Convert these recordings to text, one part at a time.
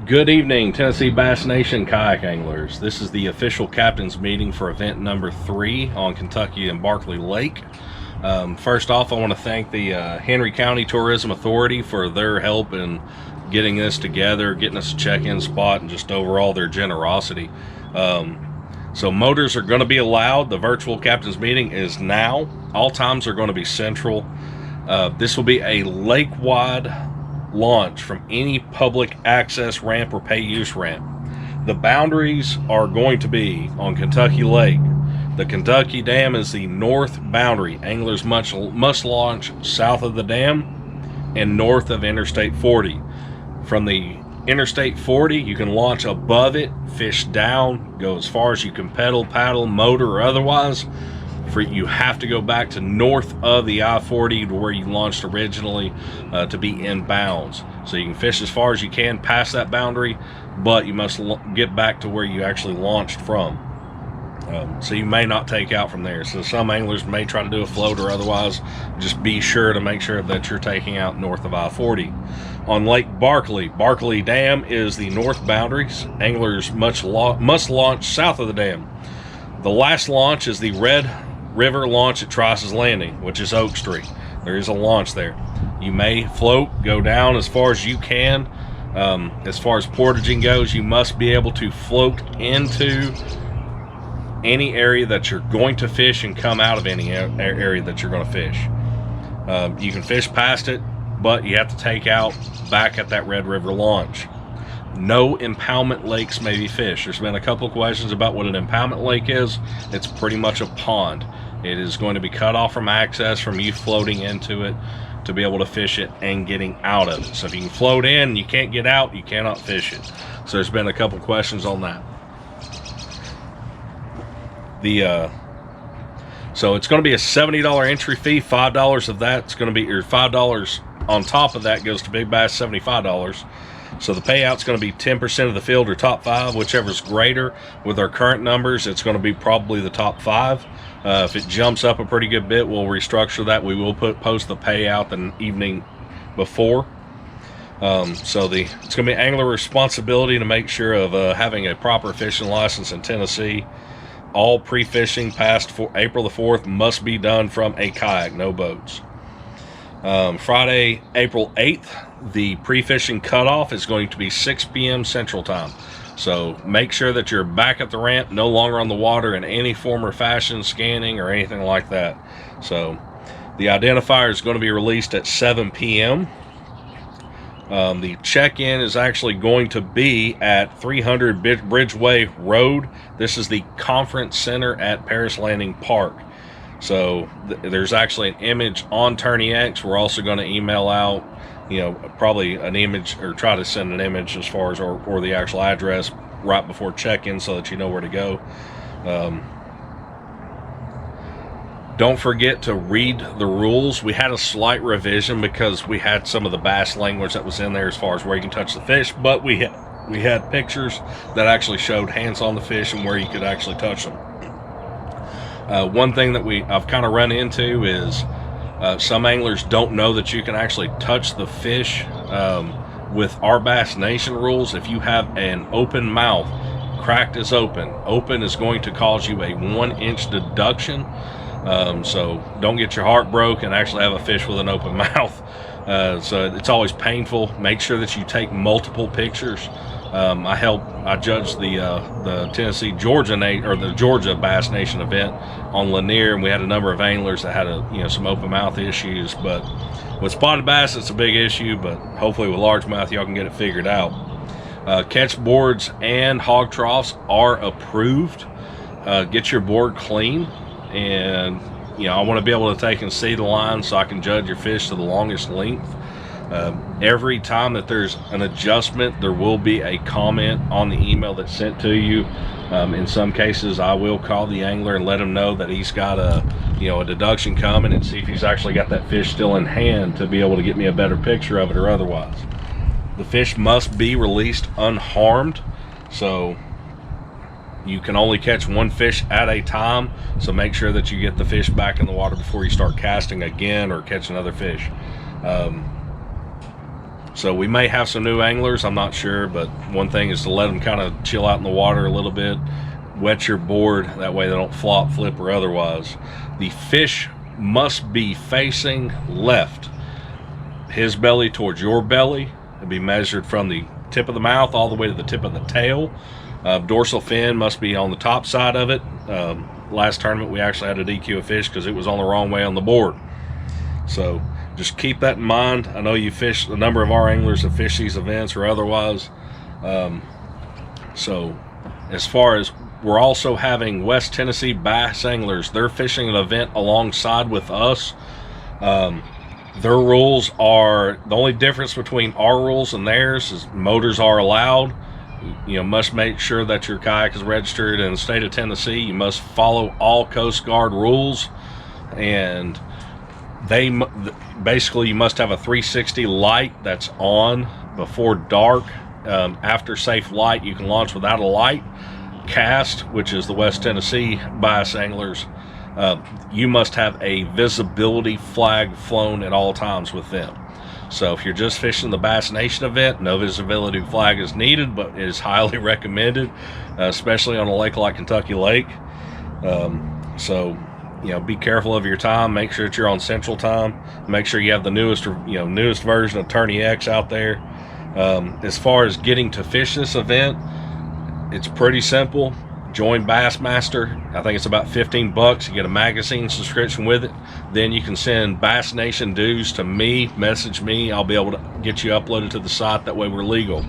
Good evening, Tennessee Bass Nation kayak anglers. This is the official captain's meeting for event number 3 on Kentucky and Barkley Lake. First off, I want to thank the Henry County Tourism Authority for their help in getting this together, getting us a check-in spot, and just overall their generosity. So motors are going to be allowed. The virtual captain's meeting is now. All times are going to be central. This will be a lake-wide launch from any public access ramp or pay use ramp. The boundaries are going to be on Kentucky Lake. The Kentucky Dam is the north boundary. Anglers must launch south of the dam and north of Interstate 40. From the Interstate 40, you can launch above it, fish down, go as far as you can pedal, paddle, motor, or otherwise. You have to go back to north of the I-40 to where you launched originally to be in bounds. So you can fish as far as you can past that boundary, but you must get back to where you actually launched from. So you may not take out from there. So some anglers may try to do a float or otherwise. Just be sure to make sure that you're taking out north of I-40. On Lake Barkley, Barkley Dam is the north boundaries. Anglers must launch south of the dam. The last launch is the Red River launch at Trice's Landing, which is Oak Street. There is a launch there. You may float, go down as far as you can. As far as portaging goes, you must be able to float into any area that you're going to fish and come out of any area that you're going to fish. You can fish past it, but you have to take out back at that Red River launch. No impoundment lakes may be fished. There's been a couple of questions about what an impoundment lake is. It's pretty much a pond. It is going to be cut off from access from you floating into it to be able to fish it and getting out of it. So if you can float in and you can't get out, you cannot fish it. So there's been a couple of questions on that. So it's going to be a $70 entry fee. $5 of that's going to be, or $5 on top of that goes to Big Bass, $75. So the payout's going to be 10% of the field or top 5, whichever's greater. With our current numbers, it's going to be probably the top 5. If it jumps up a pretty good bit, we'll restructure that. We will post the payout the evening before. It's going to be angler responsibility to make sure of having a proper fishing license in Tennessee. All pre-fishing past April the 4th must be done from a kayak, no boats. Friday, April 8th, the pre-fishing cutoff is going to be 6 p.m. Central Time. So make sure that you're back at the ramp, no longer on the water in any form or fashion, scanning or anything like that. So the identifier is going to be released at 7 p.m. The check-in is actually going to be at 300 Bridgeway Road. This is the conference center at Paris Landing Park. So there's actually an image on Tourney X. We're also going to email out, probably an image, or try to send an image as far as, or the actual address right before check-in so that you know where to go. Don't forget to read the rules. We had a slight revision because we had some of the bass language that was in there as far as where you can touch the fish, but we had pictures that actually showed hands on the fish and where you could actually touch them. One thing that I've kind of run into is some anglers don't know that you can actually touch the fish with our Bass Nation rules. If you have an open mouth, cracked is open. Open is going to cause you a 1-inch deduction. So don't get your heart broke and actually have a fish with an open mouth. So it's always painful. Make sure that you take multiple pictures. I judged the Georgia Bass Nation event on Lanier, and we had a number of anglers that had some open mouth issues. But with spotted bass, it's a big issue. But hopefully with largemouth, y'all can get it figured out. Catch boards and hog troughs are approved. Get your board clean, and I want to be able to take and see the line so I can judge your fish to the longest length. Every time that there's an adjustment, there will be a comment on the email that's sent to you. In some cases, I will call the angler and let him know that he's got a deduction coming, and see if he's actually got that fish still in hand to be able to get me a better picture of it or otherwise. The fish must be released unharmed, so you can only catch one fish at a time. So make sure that you get the fish back in the water before you start casting again or catch another fish. So we may have some new anglers, I'm not sure, but one thing is to let them kind of chill out in the water a little bit, wet your board, that way they don't flop, flip, or otherwise. The fish must be facing left, his belly towards your belly. It'll be measured from the tip of the mouth all the way to the tip of the tail. Dorsal fin must be on the top side of it. Last tournament we actually had to DQ a fish because it was on the wrong way on the board. So just keep that in mind. I know you fish, a number of our anglers have fished these events or otherwise. So as far as, we're also having West Tennessee bass anglers. They're fishing an event alongside with us. Their rules are, the only difference between our rules and theirs is motors are allowed. You know, must make sure that your kayak is registered in the state of Tennessee. You must follow all Coast Guard rules, and they basically, you must have a 360 light that's on before dark. After safe light, you can launch without a light. Cast, which is the West Tennessee bass anglers, you must have a visibility flag flown at all times with them. So if you're just fishing the Bass Nation event, no visibility flag is needed, but it is highly recommended, especially on a lake like Kentucky Lake. So, you know, be careful of your time. Make sure that you're on Central Time. Make sure you have the newest version of Tourney X out there. As far as getting to fish this event, it's pretty simple. Join Bassmaster. I think it's about $15. You get a magazine subscription with it. Then you can send Bass Nation dues to me, message me. I'll be able to get you uploaded to the site. That way we're legal.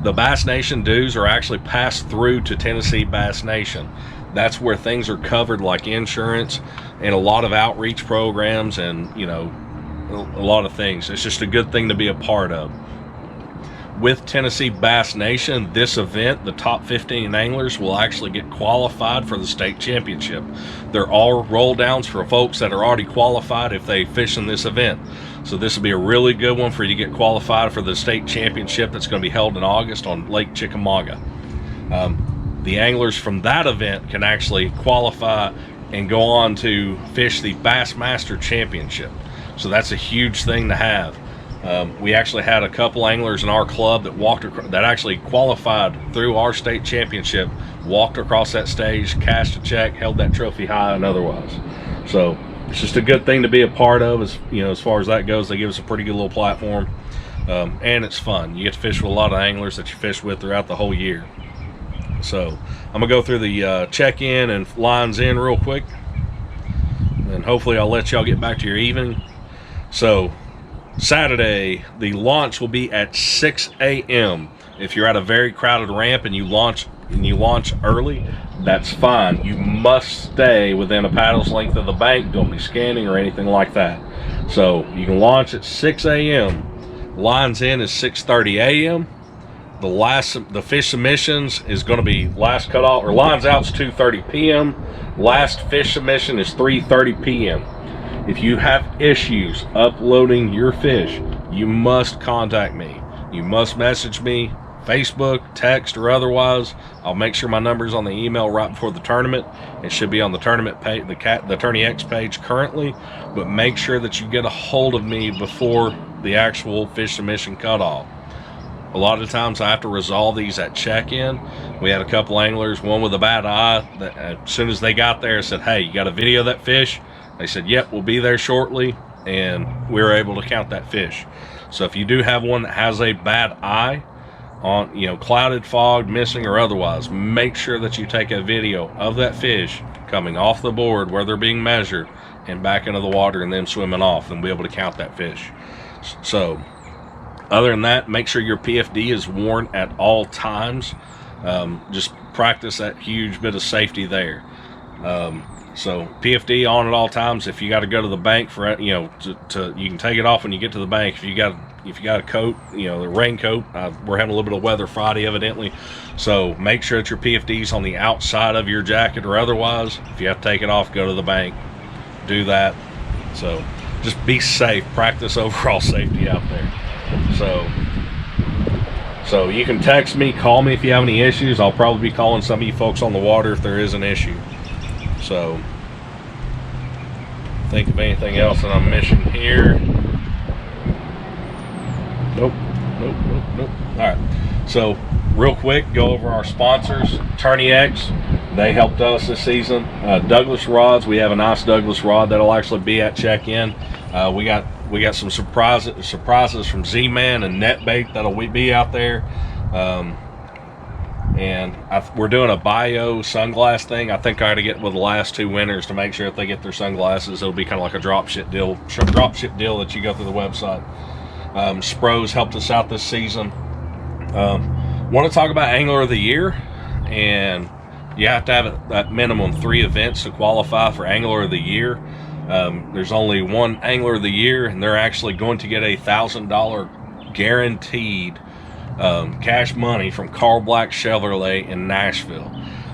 The Bass Nation dues are actually passed through to Tennessee Bass Nation. That's where things are covered, like insurance and a lot of outreach programs, and, you know, a lot of things. It's just a good thing to be a part of. With Tennessee Bass Nation, this event, the top 15 anglers will actually get qualified for the state championship. They're all roll downs for folks that are already qualified if they fish in this event. So this will be a really good one for you to get qualified for the state championship that's going to be held in August on Lake Chickamauga. The anglers from that event can actually qualify and go on to fish the Bassmaster Championship. So that's a huge thing to have. We actually had a couple anglers in our club that actually qualified through our state championship, walked across that stage, cashed a check, held that trophy high, and otherwise. So it's just a good thing to be a part of. As you know, as far as that goes, they give us a pretty good little platform, and it's fun. You get to fish with a lot of anglers that you fish with throughout the whole year. So I'm gonna go through the check-in and lines in real quick, and hopefully I'll let y'all get back to your evening. So Saturday, the launch will be at 6 a.m. If you're at a very crowded ramp and you launch early, that's fine. You must stay within a paddle's length of the bank. Don't be scanning or anything like that. So you can launch at 6 a.m. Lines in is 6:30 a.m. The fish submissions is going to be last cutoff, or lines out is 2:30 p.m. Last fish submission is 3:30 p.m. If you have issues uploading your fish, you must contact me. You must message me, Facebook, text, or otherwise. I'll make sure my number's on the email right before the tournament. It should be on the tournament page, the Tourney X page currently, but make sure that you get a hold of me before the actual fish submission cutoff. A lot of times I have to resolve these at check-in. We had a couple anglers, one with a bad eye, that as soon as they got there, said, "Hey, you got a video of that fish?" They said, "Yep, we'll be there shortly," and we were able to count that fish. So if you do have one that has a bad eye, on, you know, clouded, fogged, missing, or otherwise, make sure that you take a video of that fish coming off the board where they're being measured and back into the water and then swimming off, and we'll be able to count that fish. So other than that, make sure your PFD is worn at all times. Just practice that huge bit of safety there. So PFD on at all times. If you got to go to the bank for, you know, you can take it off when you get to the bank. If you got a coat, you know, the raincoat. We're having a little bit of weather Friday, evidently. So make sure that your PFD's on the outside of your jacket or otherwise. If you have to take it off, go to the bank. Do that. So just be safe. Practice overall safety out there. So you can text me, call me if you have any issues. I'll probably be calling some of you folks on the water if there is an issue. So, think of anything else that I'm missing here? Nope. Nope. All right. So, real quick, go over our sponsors. Tourney X, they helped us this season. Douglas Rods, we have a nice Douglas rod that'll actually be at check-in. We got some surprises from Z-Man and NetBait that'll be out there. And we're doing a bio sunglass thing. I think I got to get with the last 2 winners to make sure if they get their sunglasses, it'll be kind of like a drop ship deal that you go through the website. Spros helped us out this season. Want to talk about Angler of the Year, and you have to have at minimum 3 events to qualify for Angler of the Year. There's only one Angler of the Year, and they're actually going to get a $1,000 guaranteed cash money from Carl Black Chevrolet in Nashville.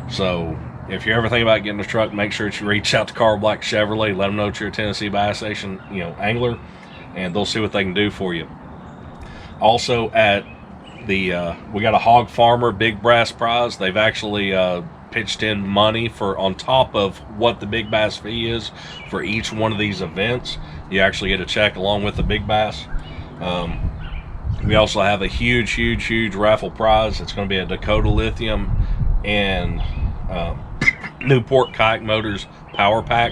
So if you're ever thinking about getting a truck, make sure that you reach out to Carl Black Chevrolet, let them know that you're a Tennessee Bass Station angler, and they'll see what they can do for you. Also at we got a Hog Farmer Big Brass Prize. They've actually pitched in money for on top of what the big bass fee is for each one of these events. You actually get a check along with the big bass. We also have a huge raffle prize. It's going to be a Dakota Lithium and Newport Kayak Motors power pack.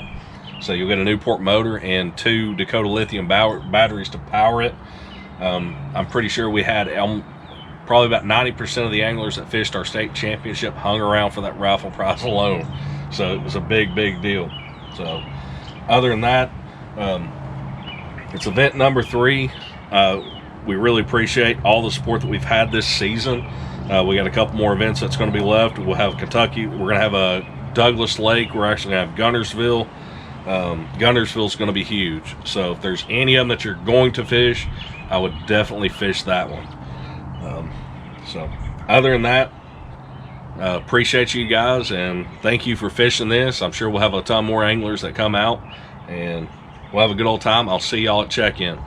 So you'll get a Newport motor and 2 Dakota Lithium batteries to power it. I'm pretty sure we had probably about 90% of the anglers that fished our state championship hung around for that raffle prize alone. So it was a big deal. So other than that, it's event number 3. We really appreciate all the support that we've had this season. We got a couple more events that's going to be left. We'll have Kentucky. We're going to have a Douglas Lake. We're actually going to have Gunnersville. Gunnersville's going to be huge. So if there's any of them that you're going to fish, I would definitely fish that one. So other than that, appreciate you guys and thank you for fishing this. I'm sure we'll have a ton more anglers that come out and we'll have a good old time. I'll see y'all at check-in.